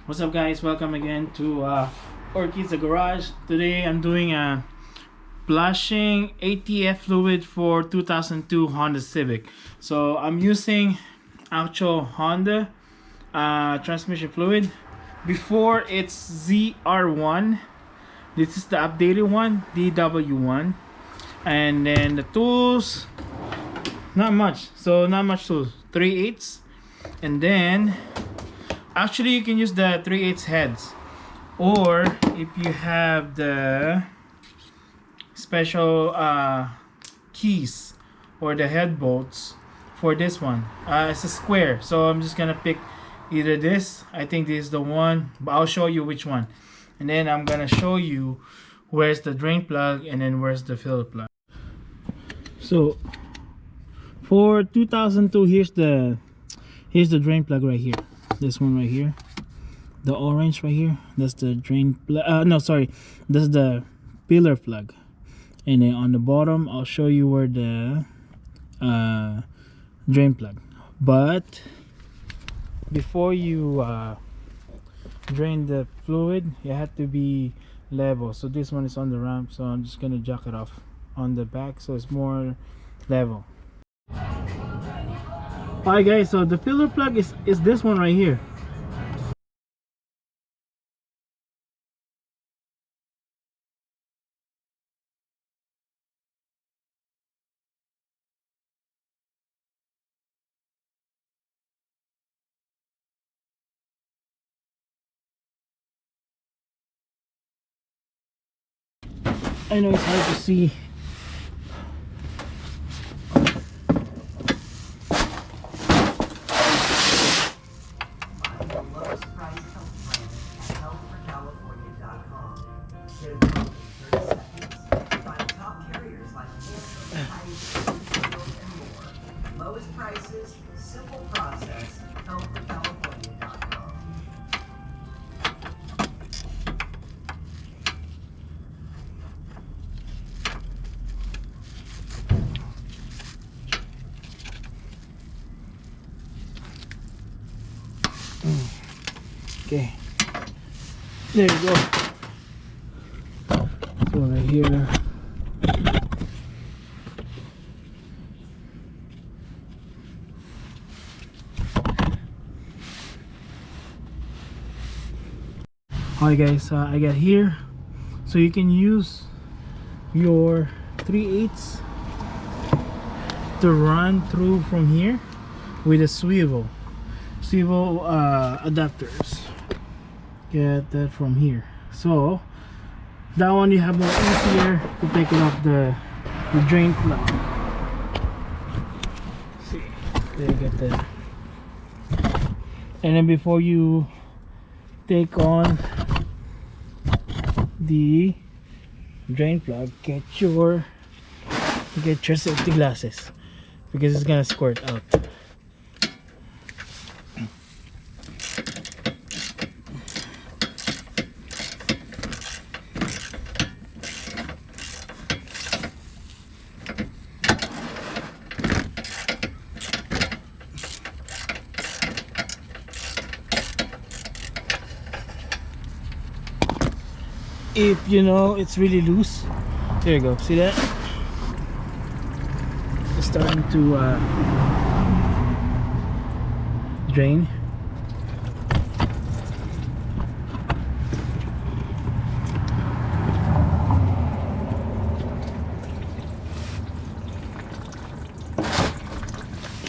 What's up, guys? Welcome again to Orchid's Garage. Today I'm doing a blushing ATF fluid for 2002 Honda Civic. So I'm using actual Honda transmission fluid. Before it's ZR1. This is the updated one, DW1. And then the tools, not much. So not much tools. 3/8. And then actually you can use the 3/8 heads, or if you have the special keys or the head bolts for this one. It's a square, so I'm just gonna pick either this. I think this is the one, but I'll show you which one, and then I'm gonna show you where's the drain plug and then where's the filler plug. So for 2002, here's the drain plug right here. This one right here, the orange right here, that's the drain plug. No, sorry, that's the pillar plug. And then on the bottom I'll show you where the drain plug. But before you drain the fluid, you have to be level. So this one is on the ramp, so I'm just gonna jack it off on the back so it's more level. Alright guys, so the pillar plug is this one right here. I know it's hard to see. Lowest prices, simple process, healthforcalifornia.com. Okay, there you go. So right here, alright guys, I got here, so you can use your 3/8 to run through from here with a swivel adapters. Get that from here, so that one you have more easier to take it off the drain plug. See, there you get that. And then before you take on the drain plug, get your safety glasses, because it's gonna squirt out. If you know it's really loose, there you go, see that? It's starting to drain.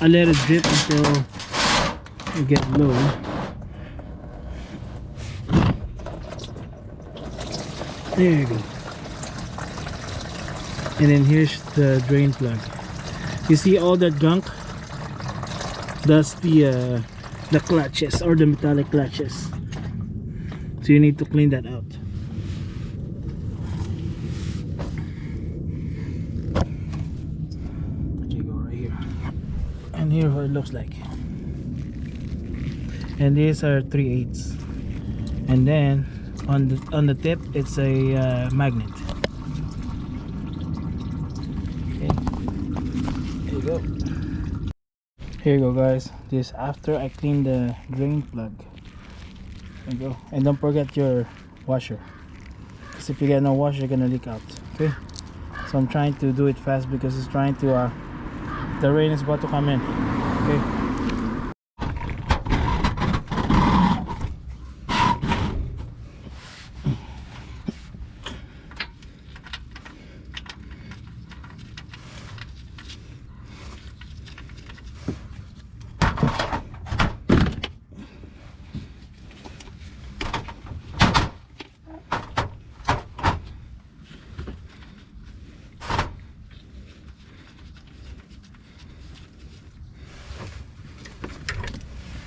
I let it drip until it gets low. There you go. And then here's the drain plug. You see all that gunk? That's the clutches, or the metallic clutches. So you need to clean that out. There you go, right here. And here what it looks like. And these are 3/8. And then on the tip it's a magnet. Okay, there you go. Here you go guys, this after I clean the drain plug. There you go. And don't forget your washer, because if you get no washer, you're gonna leak out. Okay, so I'm trying to do it fast because it's trying to the rain is about to come in. Okay.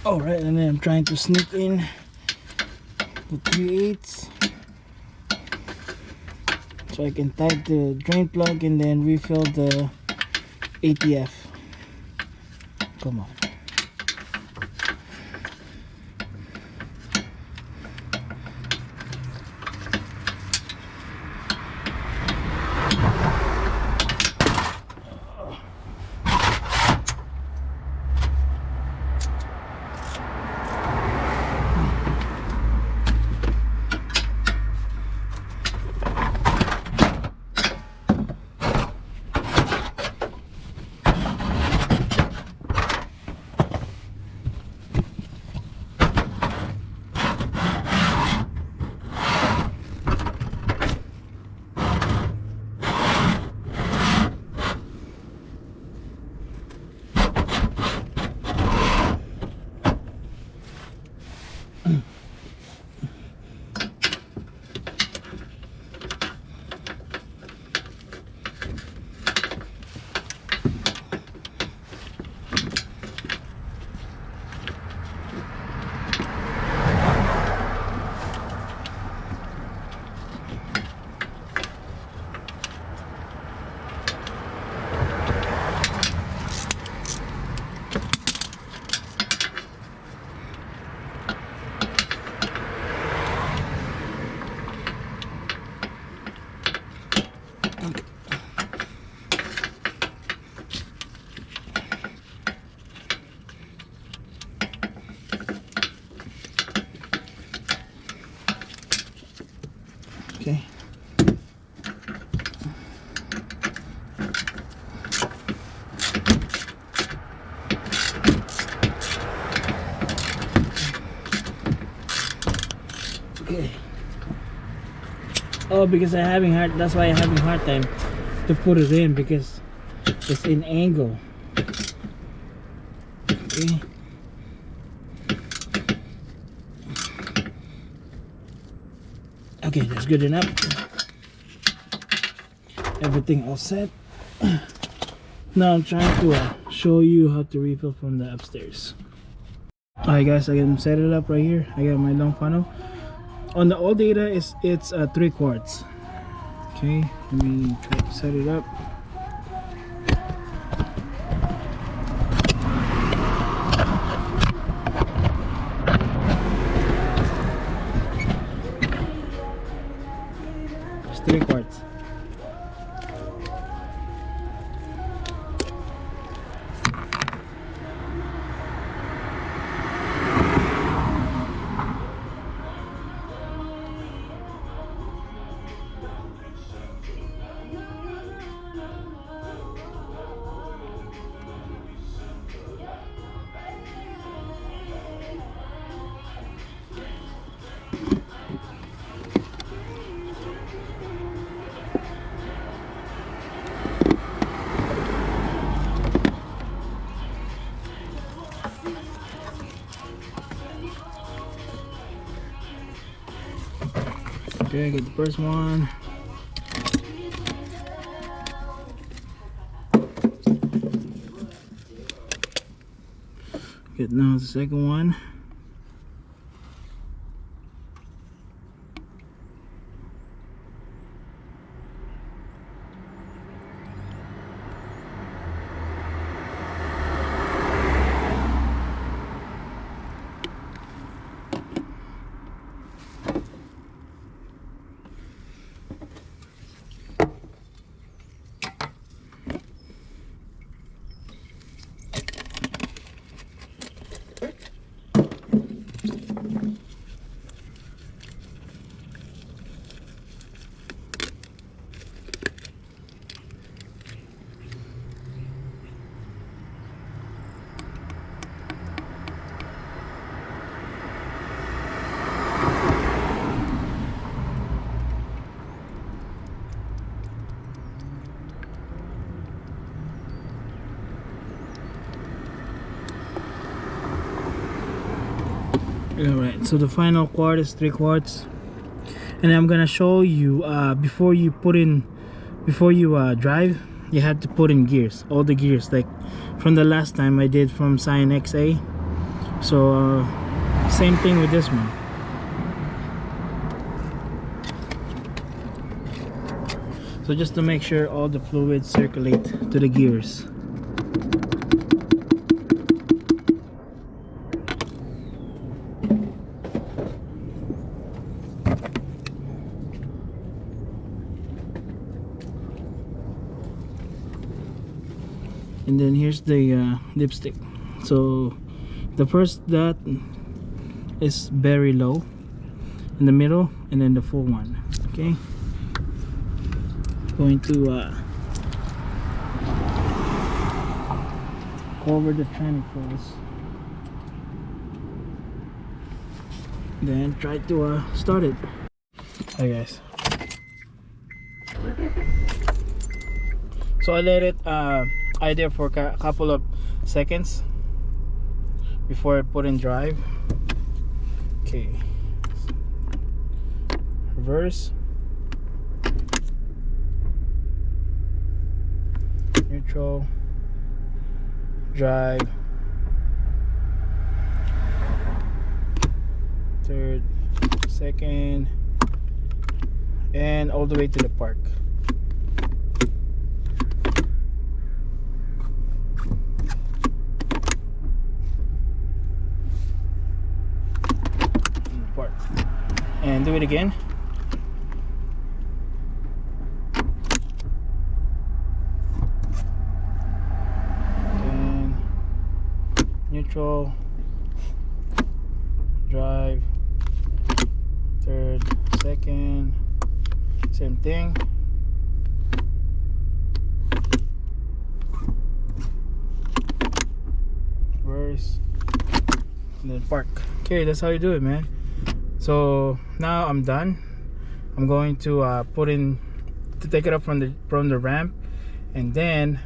All right, and then I'm trying to sneak in the 3/8 so I can tighten the drain plug and then refill the ATF. Come on. Okay. Okay. Oh, because I'm having hard. That's why I'm having hard time to put it in, because it's in angle. Okay. Okay, that's good enough. Everything all set. Now I'm trying to show you how to refill from the upstairs. Alright guys, I can set it up right here. I got my long funnel. On the old data, it's 3 quarts. Okay, let me try to set it up. It's 3 quarts. Okay, get the first one. Get now the second one. Alright, so the final quart is 3 quarts, and I'm gonna show you before you drive, you have to put in gears, all the gears, like from the last time I did from Scion XA. So same thing with this one. So just to make sure all the fluids circulate to the gears. And then here's the dipstick. So the first dot is very low, in the middle, and then the full one. Okay, going to cover the trannifolds, then try to start it. Hi guys, so I let it idle for a couple of seconds before I put in drive. Okay, reverse, neutral, drive, third, second, and all the way to the park. And do it again. Then neutral, drive, third, second, same thing. Reverse, and then park. Okay, that's how you do it, man. So now I'm done. I'm going to take it up from the ramp, and then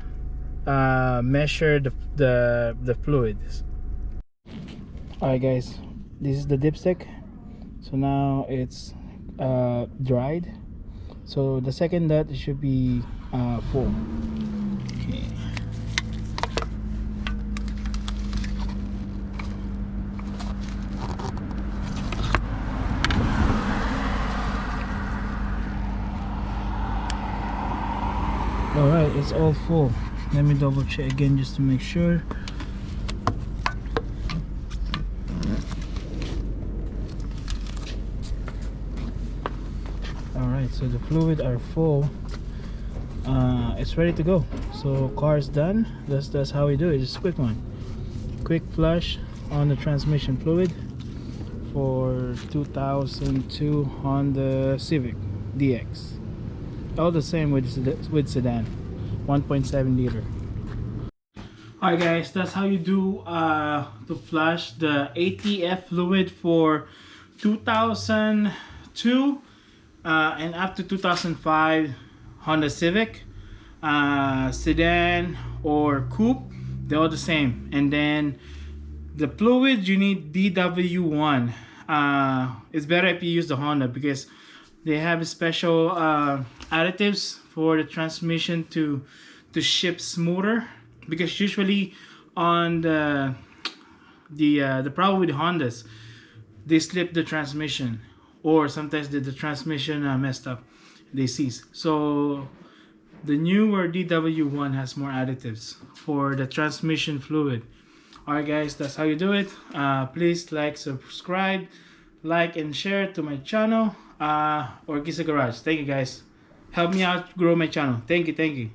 measure the fluids. Alright guys, this is the dipstick. So now it's dried. So the second dot, it should be full. Okay. Alright, it's all full. Let me double check again just to make sure. Alright, so the fluid are full. It's ready to go. So car is done. That's how we do it. Just a quick one. Quick flush on the transmission fluid for 2002 Honda Civic DX. All the same with sedan, 1.7 liter. Alright guys, that's how you do to flush the ATF fluid for 2002 and up to 2005 Honda Civic, sedan or coupe. They're all the same. And then the fluid, you need DW1. It's better if you use the Honda because they have special additives for the transmission to ship smoother. Because usually on the problem with Hondas, they slip the transmission, or sometimes the transmission messed up, they seize. So the newer DW1 has more additives for the transmission fluid. Alright guys, that's how you do it. Please like, subscribe, like and share to my channel, or Kiss the Garage. Thank you guys, help me out grow my channel. Thank you.